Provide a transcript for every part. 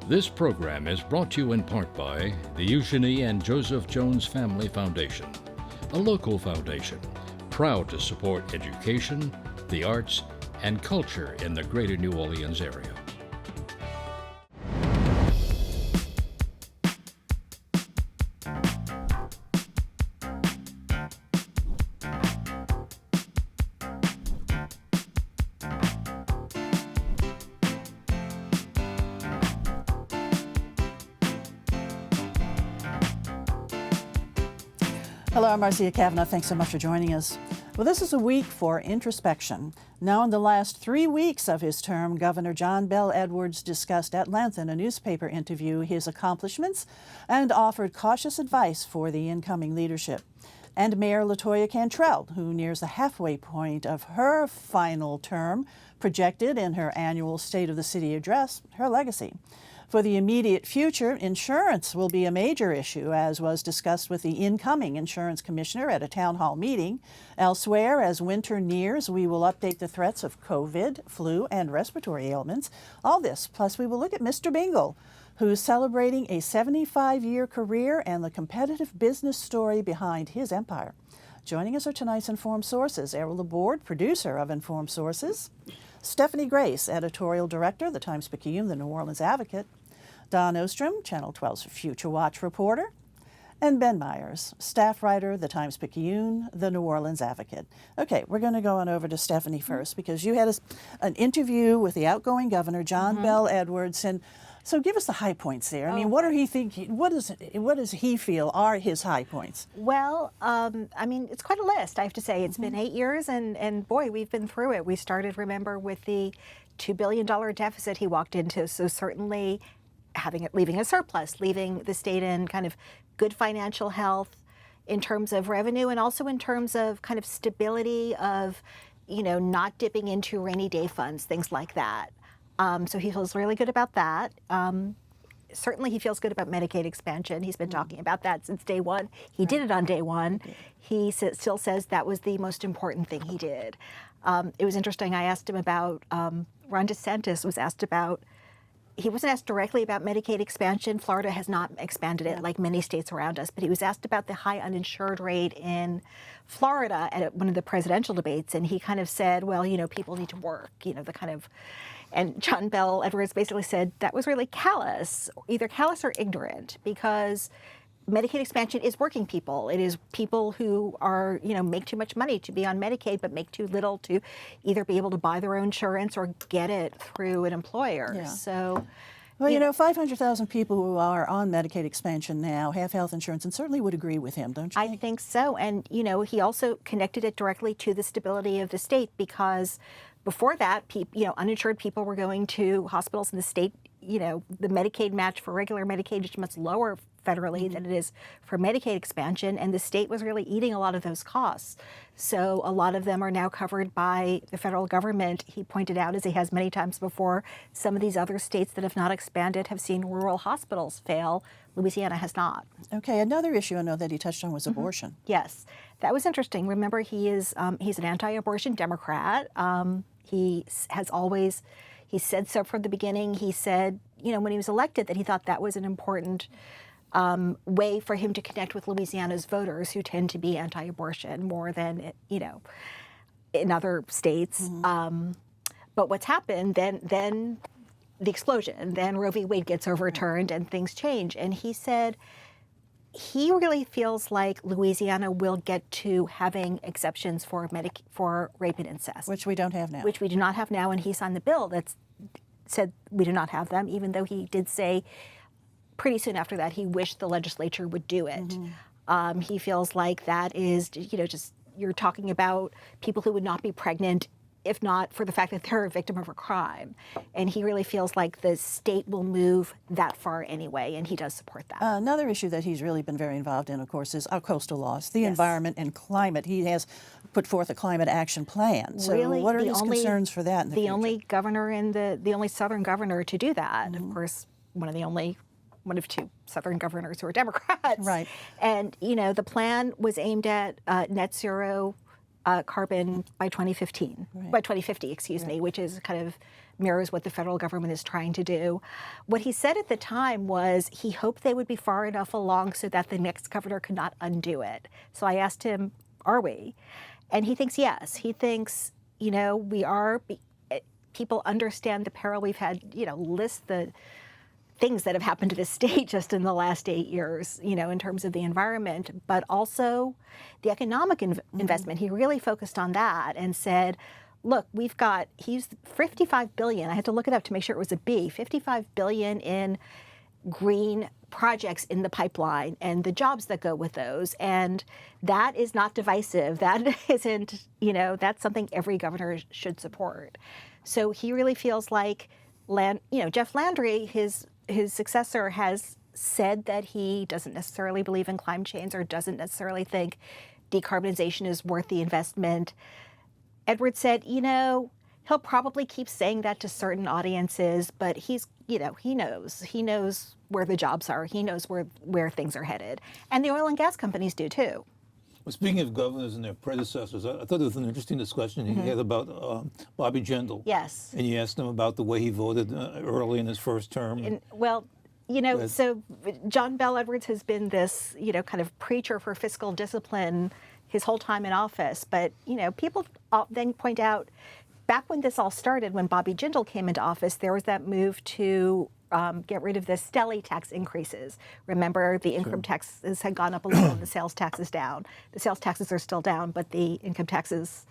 This program is brought to you in part by the Eugenie and Joseph Jones Family Foundation, a local foundation proud to support education, the arts, and culture in the greater New Orleans area. Hello, I'm Marcia Cavanaugh. Thanks so much for joining us. Well, this is a week for introspection. Now, in the last 3 weeks of his term, Governor John Bel Edwards discussed at length in a newspaper interview his accomplishments and offered cautious advice for the incoming leadership. And Mayor LaToya Cantrell, who nears the halfway point of her final term, projected in her annual State of the City address her legacy. For the immediate future, insurance will be a major issue, as was discussed with the incoming insurance commissioner at a town hall meeting. Elsewhere, as winter nears, we will update the threats of COVID, flu, and respiratory ailments. All this, plus we will look at Mr. Bingle, who's celebrating a 75-year career and the competitive business story behind his empire. Joining us are tonight's Informed Sources, Errol Laborde, producer of Informed Sources, Stephanie Grace, editorial director, the Times-Picayune, the New Orleans Advocate, Don Ostrom, Channel 12's Future Watch reporter, and Ben Myers, staff writer, the Times-Picayune, the New Orleans Advocate. Okay, we're going to go on over to Stephanie first, because you had an interview with the outgoing governor, John Bel Edwards, and so give us the high points there. I mean, what are he thinking? What does he feel are his high points? Well, I mean, it's quite a list, I have to say. It's been 8 years, and boy, we've been through it. We started, remember, with the $2 billion deficit he walked into, so certainly leaving a surplus, leaving the state in kind of good financial health in terms of revenue, and also in terms of kind of stability of, not dipping into rainy day funds, things like that. So he feels really good about that. Certainly he feels good about Medicaid expansion. He's been talking about that since day one. He did it on day one. He still says that was the most important thing he did. It was interesting, I asked him about, Ron DeSantis was asked about, he wasn't asked directly about Medicaid expansion. Florida has not expanded it like many states around us, but he was asked about the high uninsured rate in Florida at one of the presidential debates, and he kind of said, well, people need to work, and John Bel Edwards basically said that was really callous, either callous or ignorant, because Medicaid expansion is working people. It is people who are, make too much money to be on Medicaid, but make too little to either be able to buy their own insurance or get it through an employer. Yeah. So, well, 500,000 people who are on Medicaid expansion now have health insurance, and certainly would agree with him, don't you think? I think so. And, he also connected it directly to the stability of the state, because before that, uninsured people were going to hospitals in the state. The Medicaid match for regular Medicaid is much lower federally than it is for Medicaid expansion, and the state was really eating a lot of those costs. So a lot of them are now covered by the federal government. He pointed out, as he has many times before, some of these other states that have not expanded have seen rural hospitals fail. Louisiana has not. Okay, another issue I know that he touched on was abortion. Yes, that was interesting. Remember, he's an anti-abortion Democrat. He said so from the beginning. He said, when he was elected, that he thought that was an important way for him to connect with Louisiana's voters, who tend to be anti-abortion more than, in other states. But what's happened, then the explosion, then Roe v. Wade gets overturned and things change. And he said he really feels like Louisiana will get to having exceptions for rape and incest. Which we don't have now. Which we do not have now, and he signed the bill that said we do not have them, even though he did say pretty soon after that he wished the legislature would do it. He feels like that is, you're talking about people who would not be pregnant if not for the fact that they're a victim of a crime. And he really feels like the state will move that far anyway, and he does support that. Another issue that he's really been very involved in, of course, is our coastal laws, the environment and climate. He has put forth a climate action plan. So really, what are his concerns for that in the future? Only governor the only Southern governor to do that. Of course, one of two Southern governors who are Democrats. Right. And, the plan was aimed at net zero carbon by 2015, by 2050, excuse me, which is kind of mirrors what the federal government is trying to do. What he said at the time was he hoped they would be far enough along so that the next governor could not undo it. So I asked him, are we? And he thinks yes. He thinks, we are, people understand the peril we've had, list the things that have happened to the state just in the last 8 years, in terms of the environment, but also the economic investment. He really focused on that and said, look, he's $55 billion. I had to look it up to make sure it was a B, $55 billion in green projects in the pipeline and the jobs that go with those. And that is not divisive. That isn't, that's something every governor should support. So he really feels like, Jeff Landry, his successor, has said that he doesn't necessarily believe in climate change or doesn't necessarily think decarbonization is worth the investment. Edwards said, he'll probably keep saying that to certain audiences, but he knows where the jobs are. He knows where things are headed. And the oil and gas companies do too. Well, speaking of governors and their predecessors, I thought it was an interesting discussion he had about Bobby Jindal. Yes. And you asked him about the way he voted early in his first term. So John Bel Edwards has been this, kind of preacher for fiscal discipline his whole time in office. But, people then point out, back when this all started, when Bobby Jindal came into office, there was that move to get rid of the Stelly tax increases. Remember, the income taxes had gone up a little and the sales taxes down. The sales taxes are still down, but the income taxes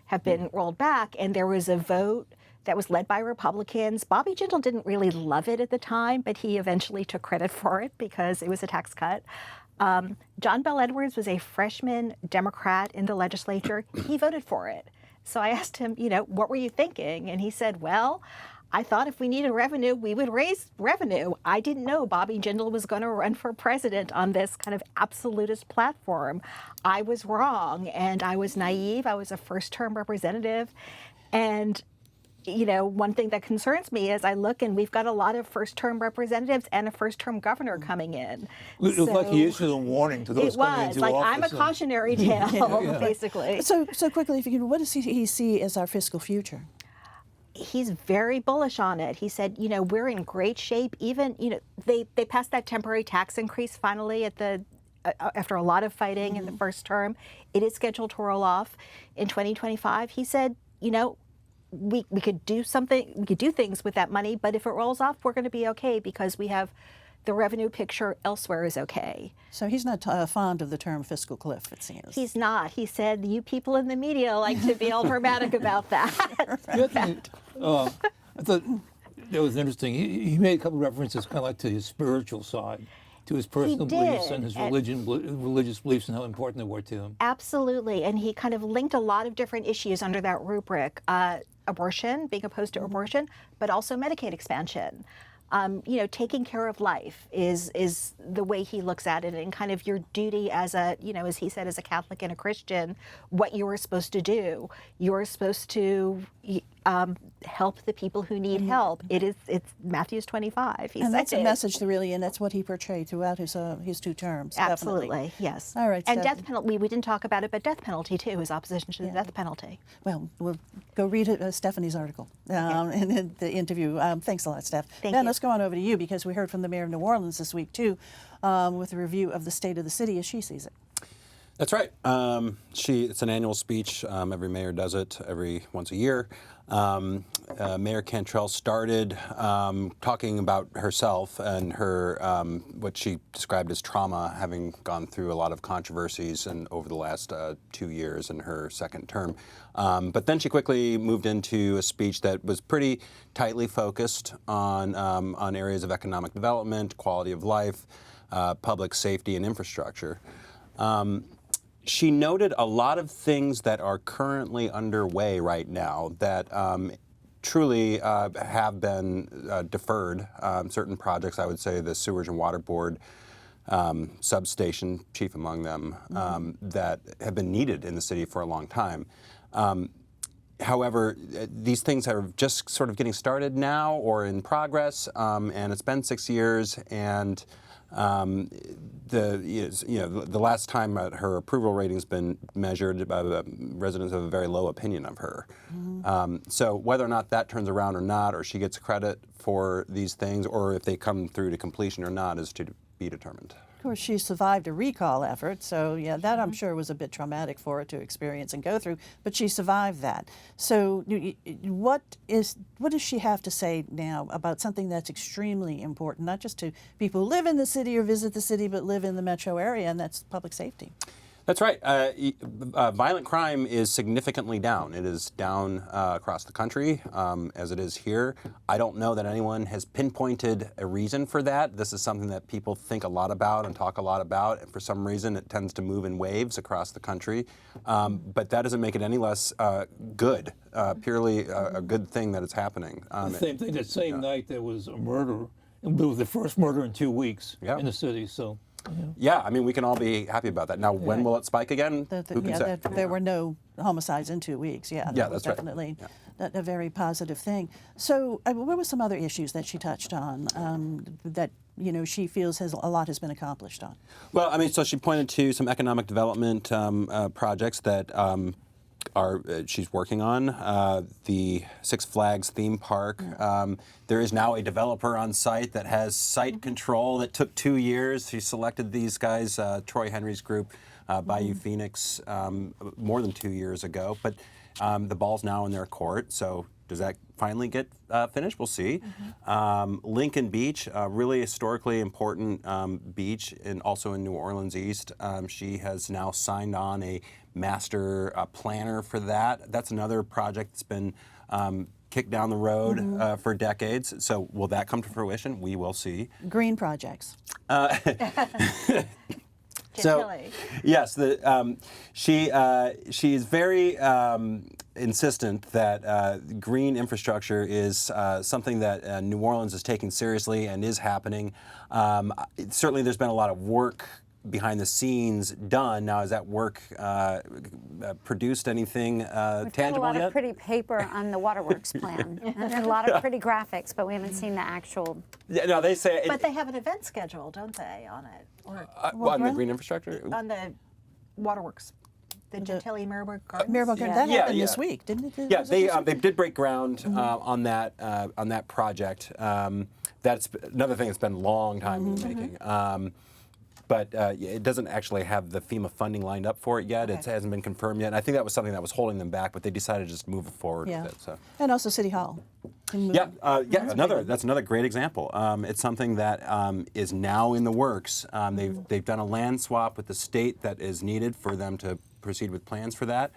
have been rolled back. And there was a vote that was led by Republicans. Bobby Jindal didn't really love it at the time, but he eventually took credit for it because it was a tax cut. John Bel Edwards was a freshman Democrat in the legislature. He voted for it. So I asked him, what were you thinking? And he said, well, I thought if we needed revenue, we would raise revenue. I didn't know Bobby Jindal was going to run for president on this kind of absolutist platform. I was wrong, and I was naive. I was a first-term representative. And one thing that concerns me is I look and we've got a lot of first-term representatives and a first-term governor coming in. It was like he issued a warning to those coming into office. It was like I'm a cautionary tale, basically. So quickly, if you can, what does he see as our fiscal future? He's very bullish on it. He said, we're in great shape. Even, they passed that temporary tax increase finally after a lot of fighting in the first term. It is scheduled to roll off in 2025. He said, we could do something, we could do things with that money, but if it rolls off, we're going to be okay because we have the revenue picture elsewhere is okay. So he's not fond of the term fiscal cliff, it seems. He's not. He said, you people in the media like to be all dramatic about that. I thought that was interesting. He made a couple references kind of like to his spiritual side, to his personal beliefs and his religious beliefs and how important they were to him. Absolutely. And he kind of linked a lot of different issues under that rubric. Abortion, being opposed to abortion, but also Medicaid expansion. Taking care of life is the way he looks at it, and kind of your duty as as he said, as a Catholic and a Christian, what you are supposed to do. You're supposed to help the people who need help. It's Matthew's 25. And that's a message and that's what he portrayed throughout his 2 terms. Absolutely, definitely. yes. All right, and Steph. death penalty. We didn't talk about it, but death penalty too. His opposition to the death penalty. Well, we'll go read Stephanie's article in the interview. Thanks a lot, Steph. Thank you. Let's go on over to you because we heard from the mayor of New Orleans this week too, with a review of the state of the city as she sees it. That's right. It's an annual speech. Every mayor does it once a year. Mayor Cantrell started talking about herself and her what she described as trauma, having gone through a lot of controversies over the last 2 years in her second term. But then she quickly moved into a speech that was pretty tightly focused on areas of economic development, quality of life, public safety, and infrastructure. She noted a lot of things that are currently underway right now that truly have been deferred. Certain projects, I would say the Sewage and Water Board substation, chief among them, that have been needed in the city for a long time. However, these things are just sort of getting started now or in progress, and it's been 6 years, and The last time her approval rating's been measured, residents have a very low opinion of her. So whether or not that turns around or not, or she gets credit for these things, or if they come through to completion or not, is to be determined. Of course, she survived a recall effort, so yeah, that I'm sure was a bit traumatic for her to experience and go through, but she survived that. So what does she have to say now about something that's extremely important, not just to people who live in the city or visit the city, but live in the metro area, and that's public safety? That's right. Violent crime is significantly down. It is down across the country, as it is here. I don't know that anyone has pinpointed a reason for that. This is something that people think a lot about and talk a lot about. And for some reason, it tends to move in waves across the country. But that doesn't make it any less good, purely a good thing that it's happening. The same thing, that same night there was a murder. It was the first murder in 2 weeks in the city. So. Yeah, I mean, we can all be happy about that. Now, when will it spike again? Who can say? There were no homicides in 2 weeks. Yeah, that was that's definitely a very positive thing. So, what were some other issues that she touched on that she feels a lot has been accomplished on? Well, I mean, so she pointed to some economic development projects that she's working on. The Six Flags theme park. There is now a developer on site that has site control that took 2 years. She selected these guys, Troy Henry's group, Bayou Phoenix, more than 2 years ago. But the ball's now in their court. So does that finally get finished? We'll see. Lincoln Beach, really historically important beach, and also in New Orleans East. She has now signed on a master planner for that. That's another project that's been kicked down the road for decades. So will that come to fruition? We will see. Green projects. So, yes, she is very insistent that green infrastructure is something that New Orleans is taking seriously and is happening. Certainly, there's been a lot of work behind the scenes done. Now, has that work produced anything tangible yet? We've got a lot of pretty paper on the waterworks plan, and a lot of pretty graphics, but we haven't seen the actual. Yeah, no, they say. But they have an event schedule, don't they, on it? Or on the green infrastructure? on the waterworks. The Gentilly Mirabel Gardens? Mirabel Gardens. That happened this week, didn't it? Yeah, they did break ground on that project. That's another thing that's been a long time in the making. But it doesn't actually have the FEMA funding lined up for it yet. It hasn't been confirmed yet. And I think that was something that was holding them back, but they decided to just move forward with it. So. And also City Hall. That's another great example. It's something that is now in the works. They've done a land swap with the state that is needed for them to proceed with plans for that.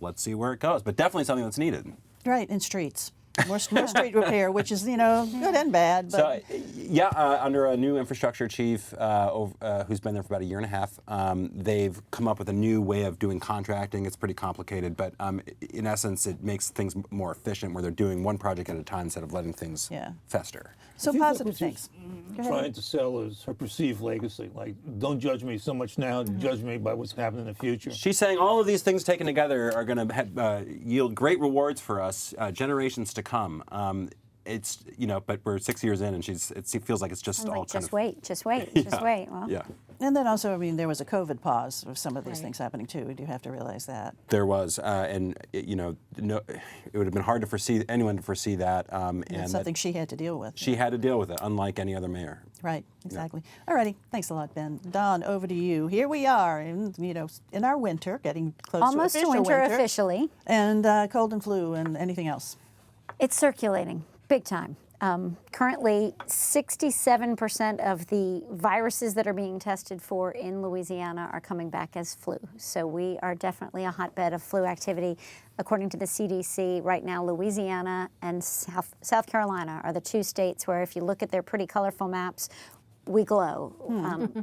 Let's see where it goes, but definitely something that's needed. Right, and streets. More street repair, which is, good and bad. But. So, under a new infrastructure chief who's been there for about a year and a half, they've come up with a new way of doing contracting. It's pretty complicated, but in essence, it makes things more efficient where they're doing one project at a time instead of letting things fester. So positive things. Trying to sell is her perceived legacy. Like, don't judge me so much now, judge me by what's happening in the future. She's saying all of these things taken together are going to yield great rewards for us, generations to come. It's but we're 6 years in, and it feels like it's just all kind of wait. Well. Yeah. And then also, there was a COVID pause of some of these things happening too. We do have to realize that. There was, and it would have been hard to foresee anyone to foresee that. And something she had to deal with. She had to deal with it, unlike any other mayor. Right, exactly. All righty, thanks a lot, Ben. Don, over to you. Here we are, in our winter, getting close almost to winter officially, and cold and flu and anything else. It's circulating big time. Currently, 67% of the viruses that are being tested for in Louisiana are coming back as flu. So we are definitely a hotbed of flu activity. According to the CDC, right now, Louisiana and South Carolina are the two states where, if you look at their pretty colorful maps, we glow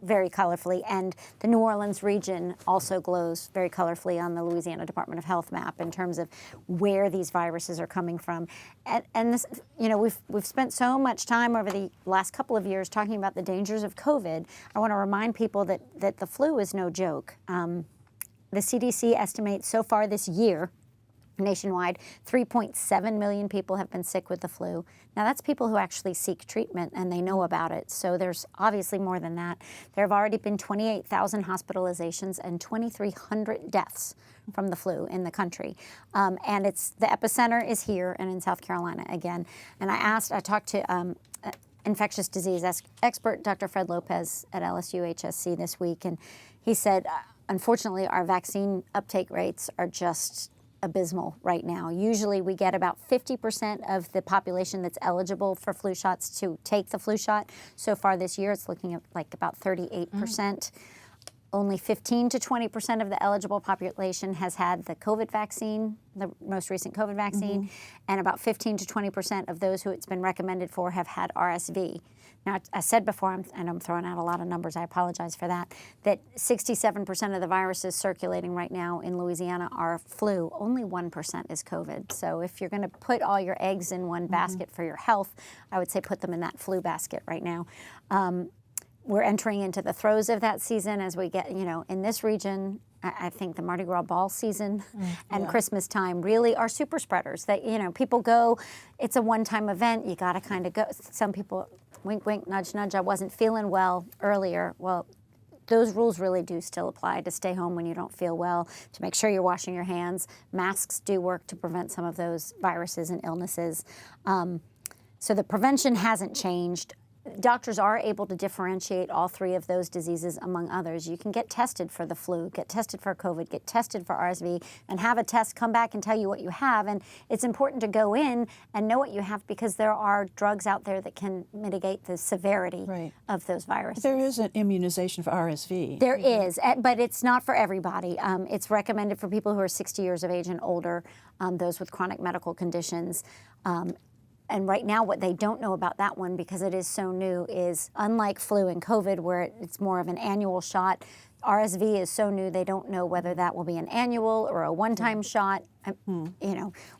very colorfully, and the New Orleans region also glows very colorfully on the Louisiana Department of Health map in terms of where these viruses are coming from. And this, we've spent so much time over the last couple of years talking about the dangers of COVID. I want to remind people that the flu is no joke. The CDC estimates so far this year nationwide. 3.7 million people have been sick with the flu. Now that's people who actually seek treatment and they know about it. So there's obviously more than that. There have already been 28,000 hospitalizations and 2,300 deaths from the flu in the country. And the epicenter is here and in South Carolina again. And I talked to infectious disease expert Dr. Fred Lopez at LSU HSC this week, and he said, unfortunately, our vaccine uptake rates are just abysmal right now. Usually we get about 50% of the population that's eligible for flu shots to take the flu shot. So far this year, it's looking at like about 38%. Only 15 to 20% of the eligible population has had the COVID vaccine, the most recent COVID vaccine, and about 15 to 20% of those who it's been recommended for have had RSV. Now, I said before, and I'm throwing out a lot of numbers, I apologize for that 67% of the viruses circulating right now in Louisiana are flu. Only 1% is COVID. So if you're going to put all your eggs in one basket for your health, I would say put them in that flu basket right now. We're entering into the throes of that season as we get, in this region, I think the Mardi Gras ball season and Christmas time really are super spreaders. That, people go, it's a one-time event, you got to kind of go. Some people, wink, wink, nudge, nudge, I wasn't feeling well earlier. Well, those rules really do still apply, to stay home when you don't feel well, to make sure you're washing your hands. Masks do work to prevent some of those viruses and illnesses. So the prevention hasn't changed. Doctors are able to differentiate all three of those diseases among others. You can get tested for the flu, get tested for COVID, get tested for RSV, and have a test come back and tell you what you have. And it's important to go in and know what you have, because there are drugs out there that can mitigate the severity of those viruses. There is an immunization for RSV. There is, but it's not for everybody. It's recommended for people who are 60 years of age and older, those with chronic medical conditions. And right now, what they don't know about that one, because it is so new, is unlike flu and COVID, where it's more of an annual shot, RSV is so new they don't know whether that will be an annual or a one-time shot,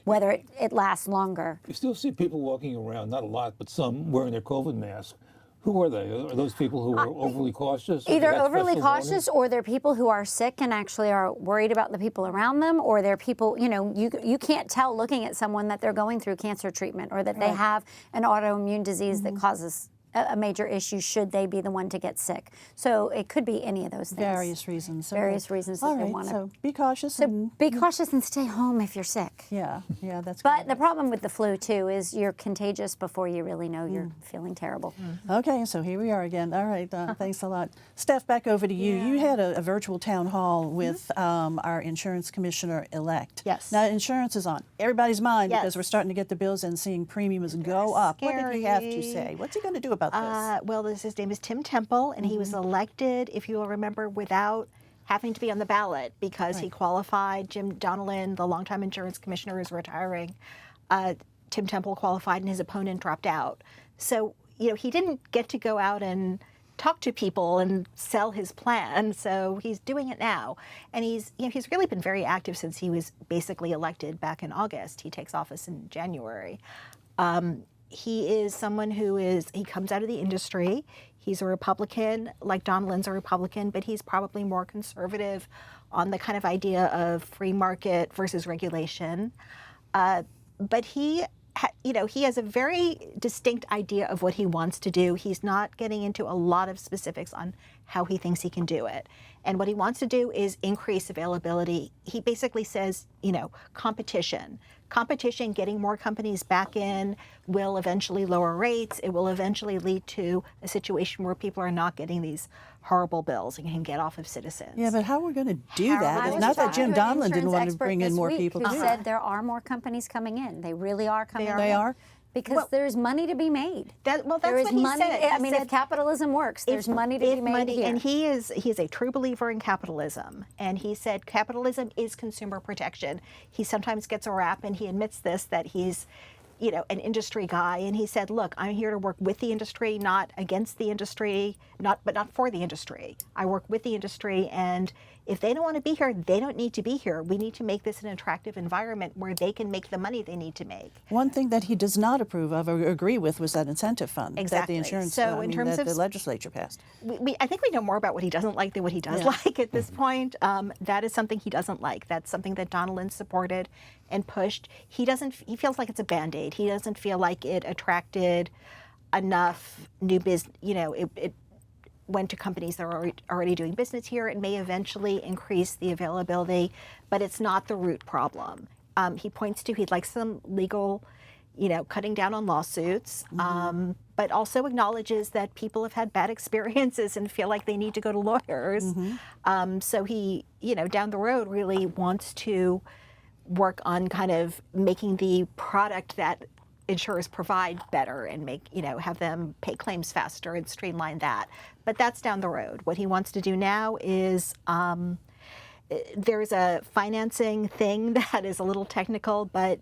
whether it lasts longer. You still see people walking around, not a lot, but some wearing their COVID mask. Who are they? Are those people who are overly cautious? Either overly cautious, or they're people who are sick and actually are worried about the people around them, or they're people, you can't tell looking at someone that they're going through cancer treatment, or that they have an autoimmune disease that causes a major issue should they be the one to get sick. So it could be any of those things. Various reasons. Various reasons that they want to. So be cautious. So be cautious and stay home if you're sick. Yeah, that's But the problem with the flu, too, is you're contagious before you really know you're feeling terrible. Okay, so here we are again. All right, thanks a lot. Steph, back over to you. You had a virtual town hall with our insurance commissioner-elect. Yes. Now, insurance is on everybody's mind because we're starting to get the bills and seeing premiums go up. What did he have to say? What's he going to do about this? Well, his name is Tim Temple, and he was elected, if you will remember, without having to be on the ballot, because he qualified. Jim Donnellan, the longtime insurance commissioner, is retiring. Tim Temple qualified, and his opponent dropped out. So, he didn't get to go out and talk to people and sell his plan, so he's doing it now. And he's really been very active since he was basically elected back in August. He takes office in January. He is someone he comes out of the industry. He's a Republican, like Donnellan's a Republican, but he's probably more conservative on the kind of idea of free market versus regulation. But he has a very distinct idea of what he wants to do. He's not getting into a lot of specifics on how he thinks he can do it. And what he wants to do is increase availability. He basically says, competition. Competition, getting more companies back in, will eventually lower rates. It will eventually lead to a situation where people are not getting these horrible bills and can get off of Citizens. Yeah, but how are we going to do that? It's not that Jim Donnellan didn't want to bring in more people. Who said there are more companies coming in. They really are coming in. They are? Because there's money to be made. That's what he said. If capitalism works, there's money to be made here. And he is a true believer in capitalism. And he said capitalism is consumer protection. He sometimes gets a rap, and he admits this, that he's an industry guy. And he said, look, I'm here to work with the industry, not against the industry, but not for the industry. I work with the industry, and If they don't want to be here, they don't need to be here. We need to make this an attractive environment where they can make the money they need to make. One thing that he does not approve of or agree with was that incentive fund Exactly. that the insurance, So in terms that of the legislature passed. I think we know more about what he doesn't like than what he does like at this point. That is something he doesn't like. That's something that Donalyn supported and pushed. He feels like it's a Band-Aid. He doesn't feel like it attracted enough new business. It went to companies that are already doing business here. It may eventually increase the availability, but it's not the root problem. He points to he'd like some legal, cutting down on lawsuits, but also acknowledges that people have had bad experiences and feel like they need to go to lawyers. So he, down the road really wants to work on kind of making the product that insurers provide better and have them pay claims faster and streamline that. But that's down the road. What he wants to do now is there's a financing thing that is a little technical, but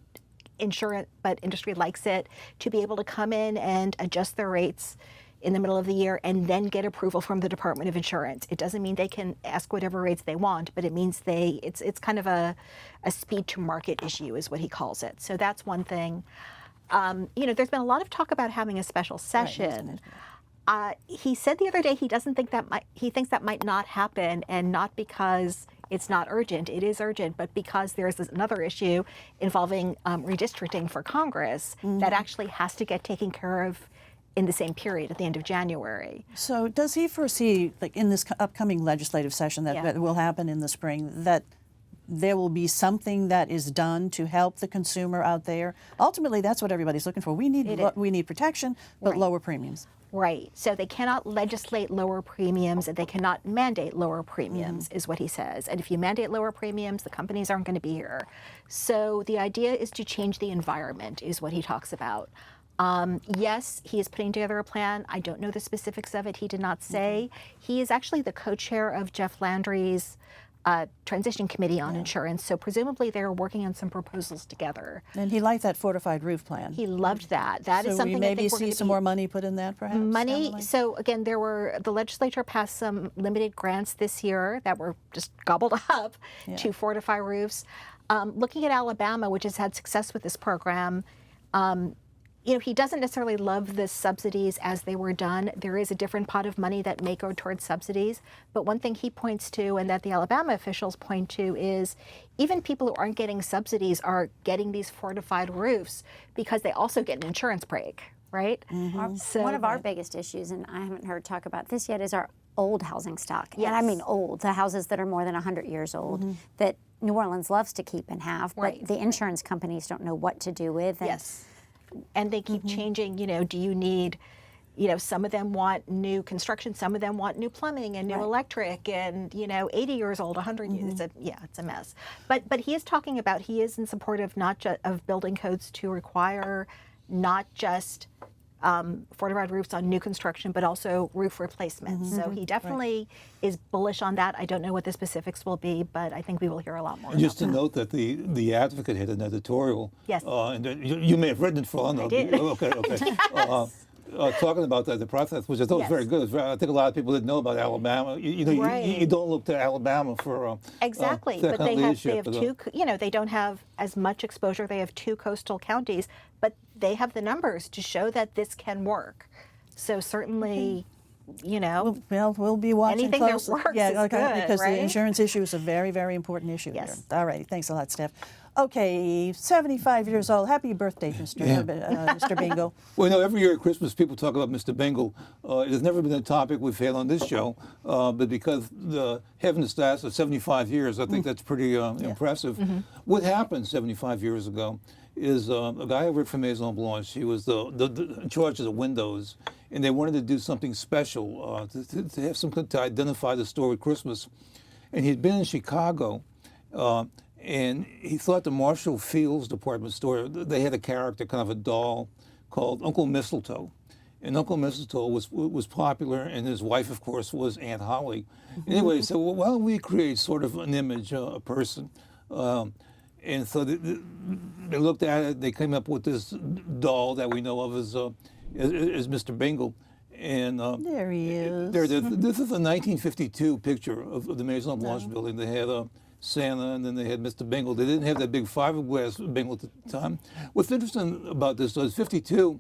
industry likes it, to be able to come in and adjust their rates in the middle of the year and then get approval from the Department of Insurance. It doesn't mean they can ask whatever rates they want, but it means it's kind of a speed to market issue is what he calls it. So that's one thing. There's been a lot of talk about having a special session. He said the other day he thinks that might not happen, and not because it's not urgent. It is urgent, but because there's another issue involving redistricting for Congress that actually has to get taken care of in the same period at the end of January. So does he foresee, like in this upcoming legislative session that will happen in the spring, that there will be something that is done to help the consumer out there? Ultimately, that's what everybody's looking for. We need protection, but lower premiums. Right. So they cannot legislate lower premiums and they cannot mandate lower premiums, is what he says. And if you mandate lower premiums, the companies aren't going to be here. So the idea is to change the environment, is what he talks about. Yes, he is putting together a plan. I don't know the specifics of it. He did not say. He is actually the co-chair of Jeff Landry's transition committee on insurance, so presumably they're working on some proposals together. And he liked that fortified roof plan. He loved that. That is So something we I maybe think we're see going to some more money put in that, perhaps? down the money. line? So again, the legislature passed some limited grants this year that were just gobbled up to fortify roofs. Looking at Alabama, which has had success with this program, he doesn't necessarily love the subsidies as they were done. There is a different pot of money that may go towards subsidies. But one thing he points to, and that the Alabama officials point to, is even people who aren't getting subsidies are getting these fortified roofs because they also get an insurance break, right? So, one of our biggest issues, and I haven't heard talk about this yet, is our old housing stock. Yes. And I mean old, the houses that are more than 100 years old, that New Orleans loves to keep and have, but the insurance companies don't know what to do with. And and they keep changing, do you need, some of them want new construction, some of them want new plumbing and new electric, and, 80 years old, 100 years, it's a mess. But he is talking about, he is in support of of building codes to require not just fortified roofs on new construction, but also roof replacements. So he definitely is bullish on that. I don't know what the specifics will be, but I think we will hear a lot more. And just to note that the Advocate had an editorial. Yes. And you may have written it for all. I did. Okay. Talking about the process, which I thought was very good. I think a lot of people didn't know about Alabama. You don't look to Alabama for exactly, that but kind of they leadership. have two. They don't have as much exposure. They have two coastal counties, but they have the numbers to show that this can work. So certainly, we'll be watching anything that closely. works is good, because right? the insurance issue is a very, very important issue Yes. here. All right, thanks a lot, Steph. Okay, 75 years old. Happy birthday, Mr. Bingle. Well, every year at Christmas, people talk about Mr. Bingle. It has never been a topic we've had on this show, but because having the status of 75 years, I think that's pretty impressive. What happened 75 years ago is a guy who worked for Maison Blanche. He was in charge of the windows, and they wanted to do something special to have something to identify the store at Christmas. And he'd been in Chicago. And he thought the Marshall Fields department store, they had a character, kind of a doll, called Uncle Mistletoe. And Uncle Mistletoe was popular, and his wife, of course, was Aunt Holly. Anyway, so why don't we create sort of an image, a person? And so they looked at it, they came up with this doll that we know of as Mr. Bingle. And There he is. This is a 1952 picture of the Maison Blanche building. They had Santa, and then they had Mr. Bingle. They didn't have that big fiberglass Bingle at the time. What's interesting about this is 52,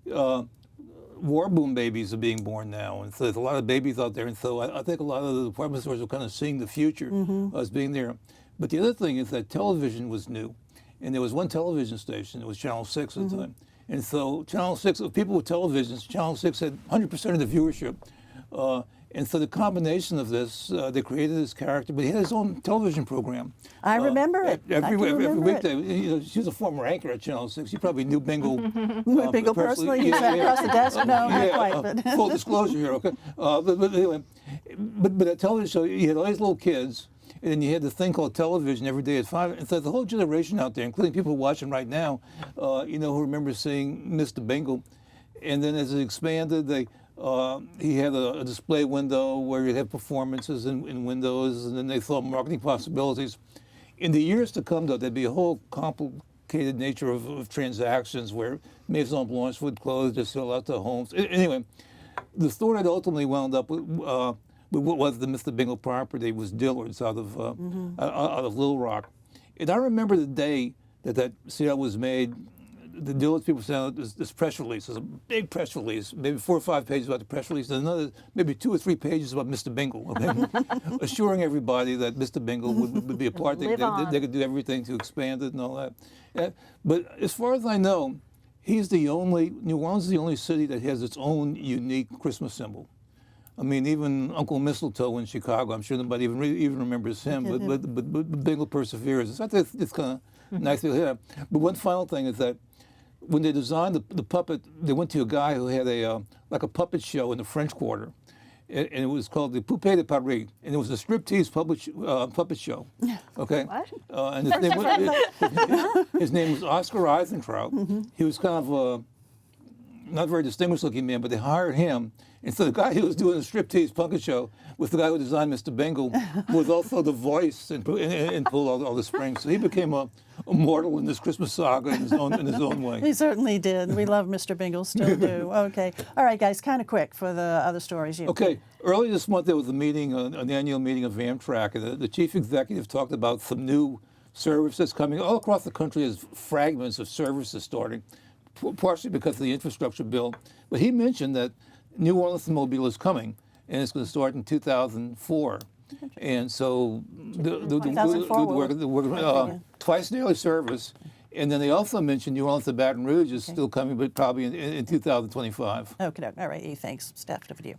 war boom babies are being born now, and so there's a lot of babies out there. And so I think a lot of the department stores are kind of seeing the future as being there. But the other thing is that television was new, and there was one television station. It was Channel 6 at the time. And so Channel 6, people with televisions, Channel 6 had 100% of the viewership. And so the combination of this, they created this character, but he had his own television program. I remember it. Every weekday. You know, she was a former anchor at Channel 6. You probably knew Bingle. Bingle personally? He sat across the desk? No, not quite. But. Full disclosure here, okay? But anyway, but at television show, you had all these little kids, and then you had this thing called television every day at 5. And so the whole generation out there, including people watching right now, who remember seeing Mr. Bingle. And then as it expanded, he had a display window where you'd have performances in windows, and then they thought marketing possibilities. In the years to come, though, there'd be a whole complicated nature of transactions where Maison Blanche would close to sell out to homes. Anyway, the store that ultimately wound up with what was the Mr. Bingle property was Dillard's out of Little Rock. And I remember the day that sale was made. The Dillard's people sent out this press release. It was a big press release, maybe 4 or 5 pages about the press release, and another maybe 2 or 3 pages about Mr. Bingle, okay? Assuring everybody that Mr. Bingle would be a part. They could do everything to expand it and all that. Yeah. But as far as I know, New Orleans is the only city that has its own unique Christmas symbol. I mean, even Uncle Mistletoe in Chicago, I'm sure nobody even remembers him, but Bingle perseveres. I think it's kind of nice to hear. But one final thing is that when they designed the puppet, they went to a guy who had a puppet show in the French Quarter, and it was called the Poupée de Paris, and it was a striptease puppet show. Okay. What? And his name was Oscar Eisentraut. He was kind of a not very distinguished looking man, but they hired him. And so the guy who was doing the striptease puppet show was the guy who designed Mr. Bingle, who was also the voice and pulled all the strings. So he became a mortal in this Christmas saga in his own way. He certainly did. We love Mr. Bingle, still do. Okay. All right, guys, kind of quick for the other stories. Okay. Early this month, there was a meeting, an annual meeting of Amtrak, and the chief executive talked about some new services coming all across the country as fragments of services starting, partially because of the infrastructure bill. But he mentioned that New Orleans Mobile is coming, and it's going to start in 2004. And so the twice daily service. And then they also mentioned New Orleans to Baton Rouge is still coming, but probably in 2025. Okay, all right, thanks. Staff, over to you.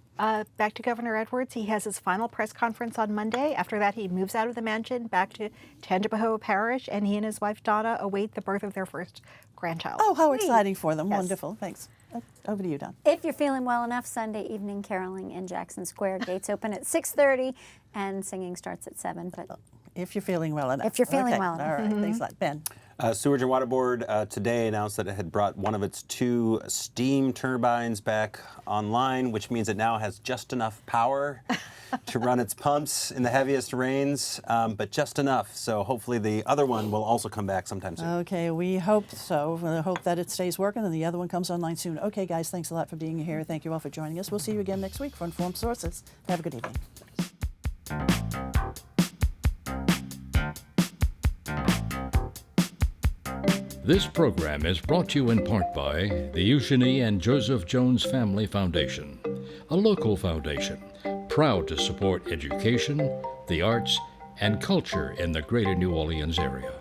Back to Governor Edwards. He has his final press conference on Monday. After that, he moves out of the mansion back to Tangipahoa Parish, and he and his wife, Donna, await the birth of their first grandchild. Oh, how exciting for them. Yes. Wonderful. Thanks. Over to you, Don. If you're feeling well enough, Sunday evening caroling in Jackson Square. Gates open at 6:30 and singing starts at 7. But if you're feeling well enough. If you're feeling well enough. All right, thanks a lot. Ben. Sewerage and Water Board today announced that it had brought one of its 2 steam turbines back online, which means it now has just enough power to run its pumps in the heaviest rains, but just enough. So hopefully the other one will also come back sometime soon. Okay, we hope so. We hope that it stays working and the other one comes online soon. Okay, guys, thanks a lot for being here. Thank you all for joining us. We'll see you again next week for Informed Sources. Have a good evening. This program is brought to you in part by the Eugenie and Joseph Jones Family Foundation, a local foundation proud to support education, the arts, and culture in the greater New Orleans area.